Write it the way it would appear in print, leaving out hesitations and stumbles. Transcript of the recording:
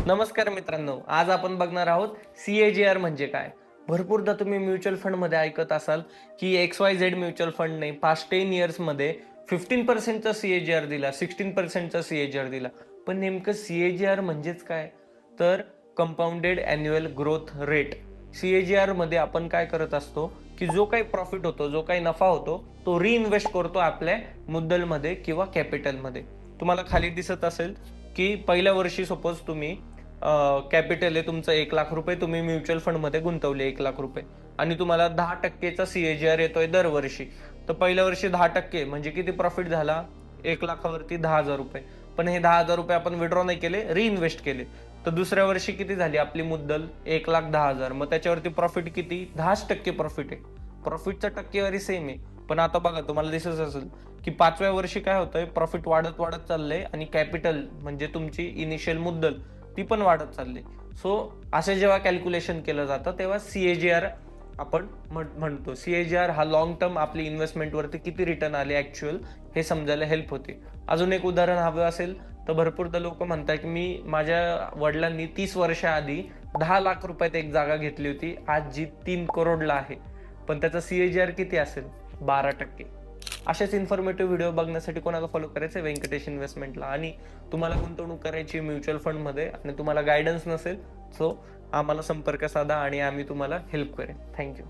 नमस्कार मित्रांनो, आज आपण बघणार आहोत CAGR म्हणजे काय. भरपूरदा तुम्ही म्युच्युअल फंडमध्ये ऐकत असाल की XYZ म्युच्युअल फंडने पास्ट 10 इयर्समध्ये 15% चा CAGR दिला, 16% चा CAGR दिला. पण नेमकं CAGR म्हणजेच काय? तर compounded annual growth rate. CAGR मध्ये आपण काय करत असतो की जो काही प्रॉफिट होतो, जो काही नफा होतो, तो रिइन्व्हेस्ट करतो आपल्या मुद्दलमध्ये किंवा कॅपिटलमध्ये. तुम्हाला खाली दिसत असेल की पहिल्या वर्षी सपोज तुम्ही कॅपिटल आहे तुमचं 1,00,000 रुपये, तुम्ही म्युच्युअल फंडमध्ये गुंतवले 1,00,000 रुपये आणि तुम्हाला 10% CAGR येतोय दरवर्षी. तर पहिल्या वर्षी 10% म्हणजे किती प्रॉफिट झाला? 1,00,000 वरती 10,000 रुपये. पण हे 10,000 रुपये आपण विड्रॉ नाही केले, रिइन्व्हेस्ट केले. तर दुसऱ्या वर्षी किती झाली आपली मुद्दल? 1,10,000. मग त्याच्यावरती प्रॉफिट किती? 10% प्रॉफिट आहे. प्रॉफिटचा टक्केवारी सेम आहे. पण आता बघा तुम्हाला दिसत असेल की 5व्या वर्षी काय होतंय, प्रॉफिट वाढत वाढत चाललंय आणि कॅपिटल म्हणजे तुमची इनिशियल मुद्दल ती पण वाढत चालली. सो असे जेव्हा कॅल्क्युलेशन केलं जातं तेव्हा CAGR आपण म्हणतो. CAGR हा लॉंग टर्म आपली इन्व्हेस्टमेंटवरती किती रिटर्न आले ऍक्च्युअल हे समजायला हेल्प होते. अजून एक उदाहरण हवं असेल तर भरपूरदा लोक म्हणतात की मी माझ्या वडिलांनी 30 वर्षाआधी 10,00,000 रुपयात एक जागा घेतली होती, आज जी 3 करोडला आहे. पण त्याचा CAGR किती असेल? 12%. असेच इन्फॉर्मेटिव्ह व्हिडिओ बघण्यासाठी कोणाला फॉलो करायचं आहे? व्यंकटेश इन्व्हेस्टमेंटला. आणि तुम्हाला गुंतवणूक करायची म्युच्युअल फंडमध्ये आणि तुम्हाला गायडन्स नसेल, सो आम्हाला संपर्क साधा आणि आम्ही तुम्हाला हेल्प करेन. थँक्यू.